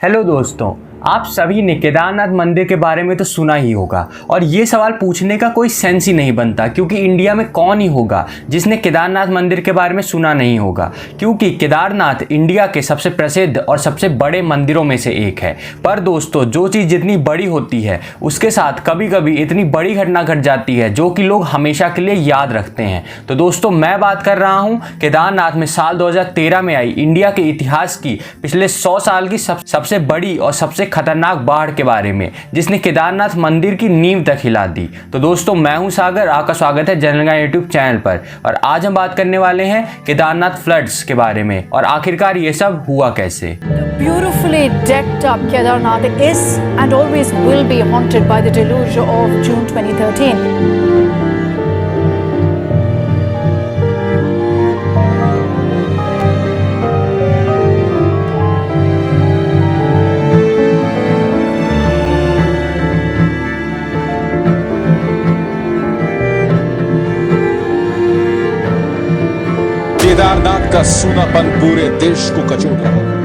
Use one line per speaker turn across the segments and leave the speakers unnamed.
Hello दोस्तों, आप सभी ने केदारनाथ मंदिर के बारे में तो सुना ही होगा और ये सवाल पूछने का कोई सेंस ही नहीं बनता क्योंकि इंडिया में कौन ही होगा जिसने केदारनाथ मंदिर के बारे में सुना नहीं होगा। क्योंकि केदारनाथ इंडिया के सबसे प्रसिद्ध और सबसे बड़े मंदिरों में से एक है। पर दोस्तों, जो चीज़ जितनी बड़ी होती है उसके साथ कभी कभी इतनी बड़ी घटना घट जाती है जो कि लोग हमेशा के लिए याद रखते हैं। तो दोस्तों, मैं बात कर रहा हूँ केदारनाथ में साल 2013 में आई इंडिया के इतिहास की पिछले 100 साल की सबसे बड़ी और सबसे खतरनाक बाढ़ के बारे में, जिसने केदारनाथ मंदिर की नींव तक हिला दी। तो दोस्तों, मैं हूं सागर, आपका स्वागत है जनरल गाइड यूट्यूब चैनल पर। और आज हम बात करने वाले हैं केदारनाथ फ्लड्स के बारे में और आखिरकार ये सब हुआ कैसे।
Beautifully decked up Kedarnath is and always will be haunted by the deluge of June 2013.
Kedarnath का सूनापन पूरे देश को कचोट रहा है।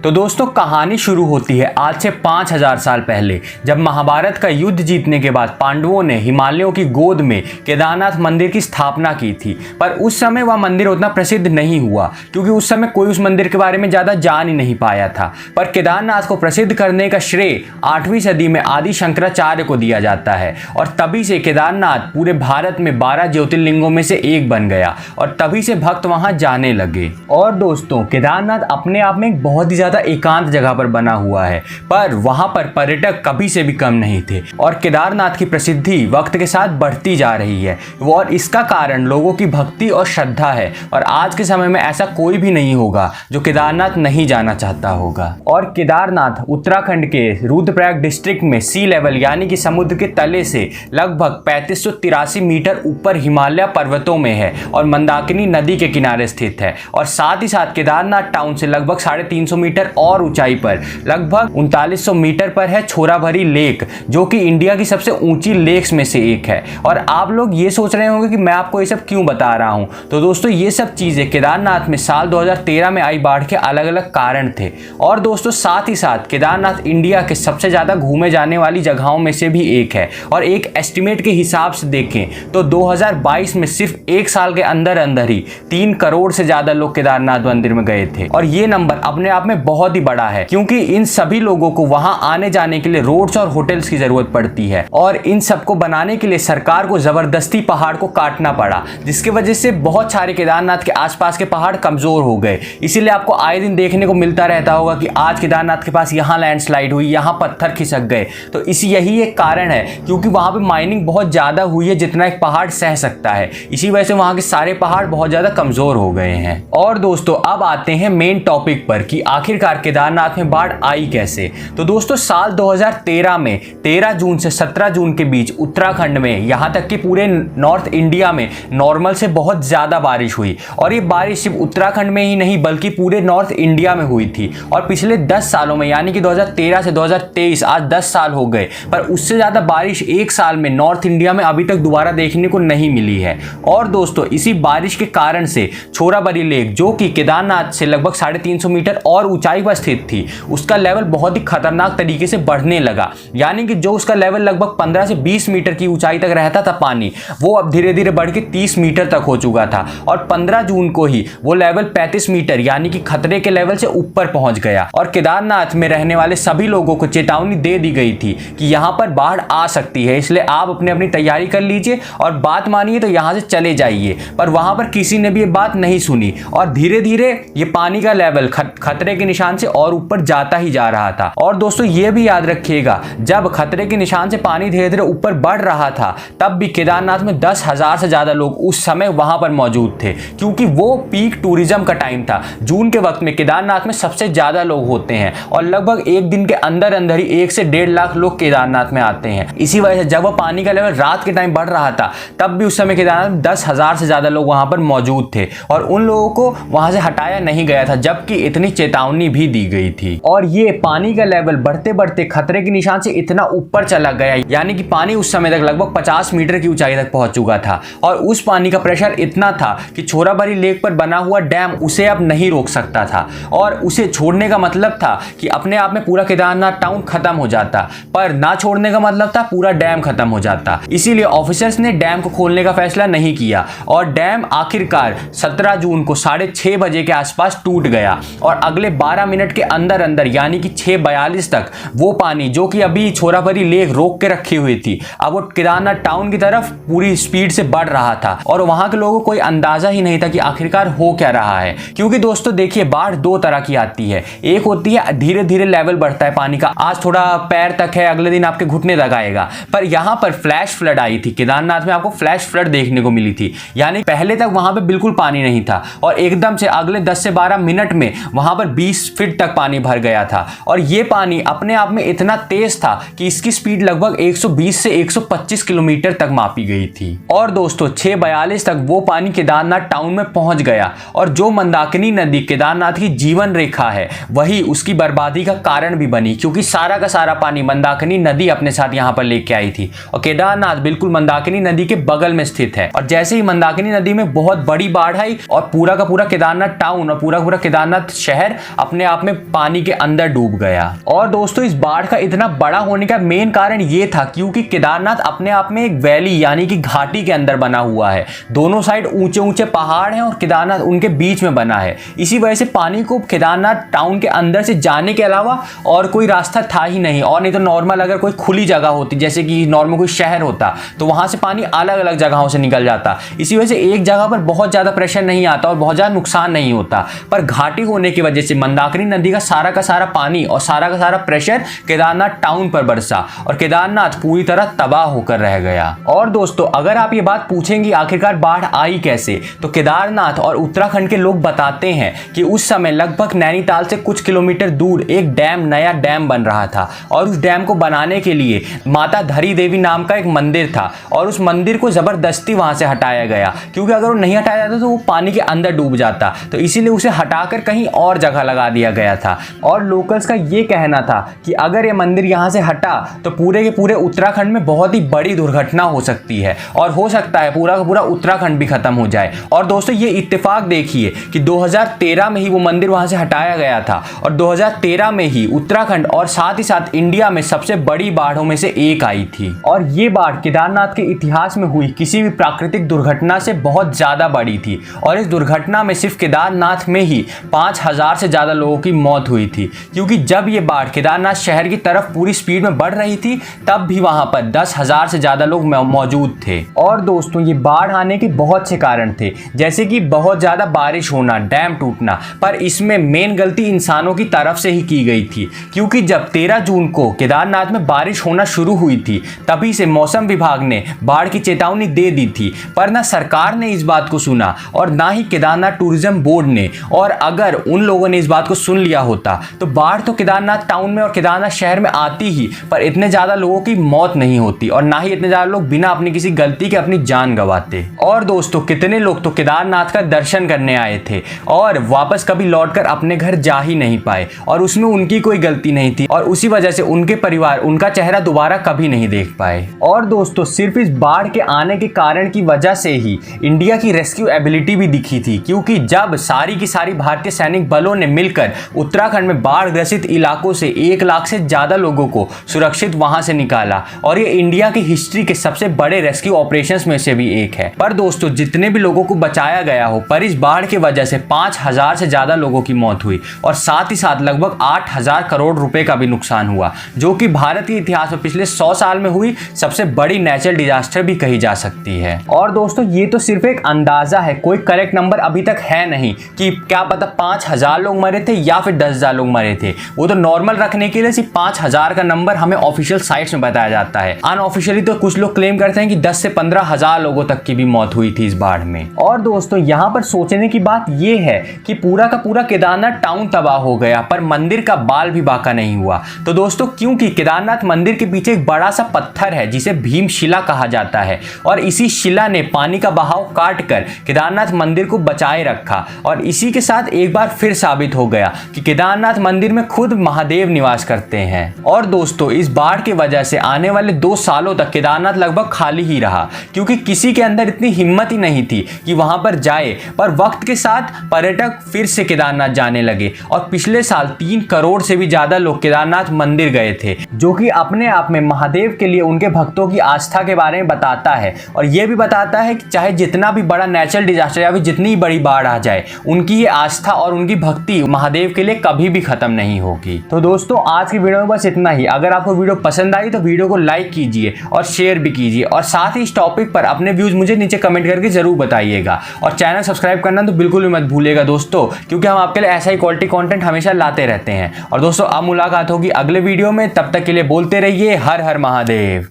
तो दोस्तों, कहानी शुरू होती है आज से 5000 साल पहले, जब महाभारत का युद्ध जीतने के बाद पांडवों ने हिमालयों की गोद में केदारनाथ मंदिर की स्थापना की थी। पर उस समय वह मंदिर उतना प्रसिद्ध नहीं हुआ क्योंकि उस समय कोई उस मंदिर के बारे में ज़्यादा जान ही नहीं पाया था। पर केदारनाथ को प्रसिद्ध करने का श्रेय 8वीं सदी में आदि शंकराचार्य को दिया जाता है और तभी से केदारनाथ पूरे भारत में 12 ज्योतिर्लिंगों में से एक बन गया और तभी से भक्त वहां जाने लगे। और दोस्तों, केदारनाथ अपने आप में एक बहुत ही ज़्यादा एकांत जगह पर बना हुआ है, पर वहां पर पर्यटक कभी से भी कम नहीं थे और केदारनाथ की प्रसिद्धि वक्त के साथ बढ़ती जा रही है। और इसका कारण लोगों की भक्ति और श्रद्धा है और आज के समय में ऐसा कोई भी नहीं होगा जो केदारनाथ नहीं जाना चाहता होगा। और केदारनाथ उत्तराखंड के रुद्रप्रयाग डिस्ट्रिक्ट में सी लेवल यानी कि समुद्र के तले से लगभग 3583 मीटर ऊपर हिमालय पर्वतों में है और मंदाकिनी नदी के किनारे स्थित है। और साथ ही साथ केदारनाथ टाउन से लगभग 350 मीटर और ऊंचाई पर लगभग 3900 मीटर पर है छोराभरी लेक, जो कि इंडिया की सबसे ऊंची लेक्स में से एक है। और आप लोग ये सोच रहे होंगे कि मैं आपको ये सब क्यों बता रहा हूं। तो दोस्तों, ये सब चीजें केदारनाथ में साल 2013 में आई बाढ़ के अलग अलग कारण थे। और दोस्तों, साथ ही साथ केदारनाथ इंडिया के सबसे ज्यादा घूमे जाने वाली जगहों में से भी एक है। और एक एस्टिमेट के हिसाब से देखें तो 2022 में सिर्फ एक साल के अंदर अंदर ही 3 करोड़ से ज्यादा लोग केदारनाथ मंदिर में गए थे। और ये नंबर अपने आप में बहुत ही बड़ा है क्योंकि इन सभी लोगों को वहां आने जाने के लिए रोड्स और होटल्स की जरूरत पड़ती है और इन सबको बनाने के लिए सरकार को जबरदस्ती पहाड़ को काटना पड़ा, जिसकी वजह से बहुत सारे केदारनाथ के आसपास के पहाड़ कमजोर हो गए। इसीलिए आपको आए दिन देखने को मिलता रहता होगा कि आज केदारनाथ के पास यहाँ लैंडस्लाइड हुई, यहाँ पत्थर खिसक गए। तो यही एक कारण है क्योंकि वहां पे माइनिंग बहुत ज्यादा हुई है जितना एक पहाड़ सह सकता है। इसी वजह से वहां के सारे पहाड़ बहुत ज्यादा कमजोर हो गए हैं। और दोस्तों, अब आते हैं मेन टॉपिक पर कि आखिरकार केदारनाथ में बाढ़ आई कैसे। तो दोस्तों, साल 2013 में 13 जून से 17 जून के बीच उत्तराखंड में यहाँ तक कि पूरे नॉर्थ इंडिया में नॉर्मल से बहुत ज्यादा बारिश हुई। और ये बारिश सिर्फ उत्तराखंड में ही नहीं बल्कि पूरे नॉर्थ इंडिया में हुई थी। और पिछले 10 सालों में यानी कि 2013 से 2023 आज 10 साल हो गए, पर उससे ज्यादा बारिश एक साल में नॉर्थ इंडिया में अभी तक दोबारा देखने को नहीं मिली है। और दोस्तों, इसी बारिश के कारण से छोराबरी लेक, जो कि केदारनाथ से लगभग 350 मीटर और ऊंचाई पर स्थित थी, उसका लेवल बहुत ही खतरनाक तरीके से बढ़ने लगा। यानी कि जो उसका लेवल लगभग 15 से 20 मीटर की ऊंचाई तक रहता था पानी, वो अब धीरे धीरे बढ़ के 30 मीटर तक हो चुका था। और 15 जून को ही वो लेवल 35 मीटर यानी कि खतरे के लेवल से ऊपर पहुंच गया। और केदारनाथ में रहने वाले सभी लोगों को चेतावनी दे दी गई थी कि यहां पर बाढ़ आ सकती है, इसलिए आप अपनी तैयारी कर लीजिए और बात मानिए तो यहां से चले जाइए। पर वहां पर किसी ने भी ये बात नहीं सुनी और धीरे धीरे ये पानी का लेवल खतरे के निशान से और ऊपर जाता ही जा रहा था। और दोस्तों, ये भी याद रखिएगा, जब खतरे के निशान से पानी धीरे धीरे ऊपर बढ़ रहा था तब भी केदारनाथ में 10,000 से ज्यादा लोग उस समय वहां पर मौजूद थे क्योंकि वो पीक टूरिज्म का टाइम था। जून के वक्त में केदारनाथ में सबसे ज्यादा लोग होते हैं और लगभग एक दिन के अंदर अंदर ही 1 से 1.5 लाख लोग केदारनाथ में आते हैं। इसी वजह से जब वो पानी का लेवल रात के टाइम बढ़ रहा था तब भी उस समय केदारनाथ में 10,000 से ज्यादा लोग वहां पर मौजूद थे और उन लोगों को वहां से हटाया नहीं गया था, जबकि इतनी चेतावनी चेतावनी भी दी गई थी और ये पानी का लेवल बढ़ते बढ़ते खतरे के निशान से इतना ऊपर चला गया, यानी कि पानी उस समय तक लगभग 50 मीटर की ऊंचाई तक पहुंच चुका था और उस पानी का प्रेशर इतना था कि छोराबाड़ी लेक पर बना हुआ डैम उसे अब नहीं रोक सकता था और उसे छोड़ने का मतलब था कि अपने आप में पूरा केदारनाथ टाउन खत्म हो जाता, पर ना छोड़ने का मतलब था पूरा डैम खत्म हो जाता। इसीलिए ऑफिसर्स ने डैम को खोलने का फैसला नहीं किया और डैम आखिरकार 17 जून को 6:30 बजे के आसपास टूट गया और अगले 12 मिनट के अंदर अंदर यानी कि 6:42 तक वो पानी जो कि अभी छोराबाड़ी लेक रोक के रखी हुई थी, अब वो केदारनाथ टाउन की तरफ पूरी स्पीड से बढ़ रहा था और वहां के लोगों को कोई अंदाजा ही नहीं था कि आखिरकार हो क्या रहा है। क्योंकि दोस्तों देखिए, बाढ़ दो तरह की आती है। एक होती है धीरे धीरे लेवल बढ़ता है पानी का, आज थोड़ा पैर तक है, अगले दिन आपके घुटने तक आएगा। पर यहाँ पर फ्लैश फ्लड आई थी, केदारनाथ में आपको फ्लैश फ्लड देखने को मिली थी, यानी पहले तक वहां पे बिल्कुल पानी नहीं था और एकदम से अगले 10 से 12 मिनट में वहां पर 20 फीट तक पानी भर गया था और ये पानी अपने आप में इतना तेज था कि इसकी स्पीड लगभग 120 से 125 किलोमीटर तक मापी गई थी। और दोस्तों 6:42 तक वो पानी केदारनाथ टाउन में पहुंच गया और जो मंदाकिनी नदी केदारनाथ की जीवन रेखा है वही उसकी बर्बादी का कारण भी बनी, क्योंकि सारा का सारा पानी मंदाकिनी नदी अपने साथ यहाँ पर लेके आई थी और केदारनाथ बिल्कुल मंदाकिनी नदी के बगल में स्थित है। और जैसे ही मंदाकिनी नदी में बहुत बड़ी बाढ़ आई और पूरा का पूरा केदारनाथ टाउन और पूरा पूरा केदारनाथ शहर अपने आप में पानी के अंदर डूब गया। और दोस्तों इस बाढ़ का इतना बड़ा होने का मेन कारण ये था क्योंकि केदारनाथ अपने आप में एक वैली यानी कि घाटी के अंदर बना हुआ है, दोनों साइड ऊंचे ऊंचे पहाड़ हैं और केदारनाथ उनके बीच में बना है। इसी वजह से पानी को केदारनाथ टाउन के अंदर से जाने के अलावा और कोई रास्ता था ही नहीं। और नहीं तो नॉर्मल अगर कोई खुली जगह होती, जैसे कि नॉर्मल कोई शहर होता, तो वहां से पानी अलग अलग जगहों से निकल जाता। इसी वजह से एक जगह पर बहुत ज्यादा प्रेशर नहीं आता और बहुत ज्यादा नुकसान नहीं होता। पर घाटी होने की वजह से मंदाकिनी नदी का सारा पानी और सारा का सारा प्रेशर केदारनाथ टाउन पर बरसा और केदारनाथ पूरी तरह तबाह होकर रह गया। और दोस्तों अगर आप ये बात पूछेंगे आखिरकार बाढ़ आई कैसे, तो केदारनाथ और उत्तराखंड के लोग बताते हैं कि उस समय लगभग नैनीताल से कुछ किलोमीटर दूर एक नया डैम बन रहा था और उस डैम को बनाने के लिए माता धरी देवी नाम का एक मंदिर था और उस मंदिर को जबरदस्ती वहां से हटाया गया, क्योंकि अगर वो नहीं हटाया जाता तो वो पानी के अंदर डूब जाता, तो इसीलिए उसे हटाकर कहीं और जगह लगा दिया गया था। और लोकल्स का ये कहना था कि अगर ये मंदिर यहाँ से हटा तो पूरे के पूरे उत्तराखंड में बहुत ही बड़ी दुर्घटना हो सकती है और हो सकता है पूरा का पूरा उत्तराखंड भी खत्म हो जाए। और दोस्तों ये इत्तेफाक देखिए कि 2013 में ही वो मंदिर वहां से हटाया गया था और 2013 में ही उत्तराखंड और साथ ही साथ इंडिया में सबसे बड़ी बाढ़ों में से एक आई थी। और ये बाढ़ केदारनाथ के इतिहास में हुई किसी भी प्राकृतिक दुर्घटना से बहुत ज्यादा बड़ी थी और इस दुर्घटना में सिर्फ केदारनाथ में ही 5000 से ज्यादा लोगों की मौत हुई थी, क्योंकि जब ये बाढ़ केदारनाथ शहर की तरफ पूरी स्पीड में बढ़ रही थी तब भी वहां पर 10,000 से ज्यादा लोग मौजूद थे। और दोस्तों ये बाढ़ आने के बहुत से कारण थे, जैसे कि बहुत ज्यादा बारिश होना, डैम टूटना, पर इसमें मेन गलती इंसानों की तरफ से ही की गई थी, क्योंकि जब 13 जून को केदारनाथ में बारिश होना शुरू हुई थी तभी से मौसम विभाग ने बाढ़ की चेतावनी दे दी थी, पर ना सरकार ने इस बात को सुना और ना ही केदारनाथ टूरिज्म बोर्ड ने। और अगर उन लोगों ने इस बात को सुन लिया होता तो बाढ़ तो केदारनाथ टाउन में और केदारनाथ शहर में आती ही, पर इतने ज्यादा लोगों की मौत नहीं होती और ना ही इतने ज्यादा लोग बिना अपनी किसी गलती के अपनी जान गंवाते। और दोस्तों कितने लोग तो केदारनाथ का दर्शन करने आए थे और वापस कभी लौटकर अपने घर जा ही नहीं पाए और उसमें उनकी कोई गलती नहीं थी और उसी वजह से उनके परिवार उनका चेहरा दोबारा कभी नहीं देख पाए। और दोस्तों सिर्फ इस बाढ़ के आने के कारण की वजह से ही इंडिया की रेस्क्यू एबिलिटी भी दिखी थी, क्योंकि जब सारी की सारी भारतीय सैनिक बलों ने मिलकर उत्तराखंड में बाढ़ ग्रसित इलाकों से 1 लाख से ज्यादा लोगों को सुरक्षित वहां से निकाला और ये इंडिया की हिस्ट्री के सबसे बड़े रेस्क्यू ऑपरेशंस में से भी एक है। पर दोस्तों जितने भी लोगों को बचाया गया हो, पर इस बाढ़ की वजह से 5000 से ज्यादा लोगों की मौत हुई और साथ ही साथ लगभग 8000 करोड़ रुपए का भी नुकसान हुआ, जो कि भारत के इतिहास में पिछले 100 साल में हुई सबसे बड़ी नेचुरल डिजास्टर भी कही जा सकती है। और दोस्तों ये तो सिर्फ एक अंदाजा है, कोई करेक्ट नंबर अभी तक है नहीं कि क्या पता 5000 लोग मरे थे या फिर 10,000 लोग मरे थे। वो तो नॉर्मल रखने के लिए सिर्फ 5000 का नंबर हमें ऑफिशियल साइट्स में बताया जाता है। अनऑफिशियली तो कुछ लोग क्लेम करते हैं कि 10 से 15,000 लोगों तक की भी मौत हुई थी इस बाढ़ में। और दोस्तों यहाँ पर सोचने की बात यह है कि पूरा का पूरा केदारनाथ टाउन तबाह हो गया पर मंदिर का बाल भी बाका नहीं हुआ। तो दोस्तों क्योंकि केदारनाथ मंदिर के पीछे एक बड़ा सा पत्थर है जिसे भीमशिला कहा जाता है और इसी शिला ने पानी का बहाव काट कर केदारनाथ मंदिर को बचाए रखा और इसी के साथ एक बार फिर साबित हो गया कि केदारनाथ मंदिर में खुद महादेव निवास करते हैं। और दोस्तों, इस बाढ़ की वजह से आने वाले 2 सालों तक केदारनाथ लगभग खाली ही रहा, क्योंकि किसी के अंदर इतनी हिम्मत ही नहीं थी कि वहां पर जाए। पर वक्त के साथ पर्यटक फिर से केदारनाथ जाने लगे और पिछले साल 3 करोड़ से भी ज्यादा लोग केदारनाथ मंदिर गए थे, जो कि अपने आप में महादेव के लिए उनके भक्तों की आस्था के बारे में बताता है। और यह भी बताता है कि चाहे जितना भी बड़ा नेचुरल डिजास्टर या फिर जितनी बड़ी बाढ़ आ जाए, उनकी ये आस्था और उनकी भक्ति महादेव के लिए कभी भी खत्म नहीं होगी। तो दोस्तों, आज की वीडियो में बस इतना ही। अगर आपको वीडियो पसंद आई तो वीडियो को लाइक कीजिए और शेयर भी कीजिए, और साथ ही इस टॉपिक पर अपने व्यूज मुझे नीचे कमेंट करके जरूर बताइएगा। और चैनल सब्सक्राइब करना तो बिल्कुल भी मत भूलिएगा दोस्तों, क्योंकि हम आपके लिए ऐसा ही क्वालिटी कंटेंट हमेशा लाते रहते हैं। और दोस्तों, अब मुलाकात होगी अगले वीडियो में। तब तक के लिए बोलते रहिए हर हर महादेव।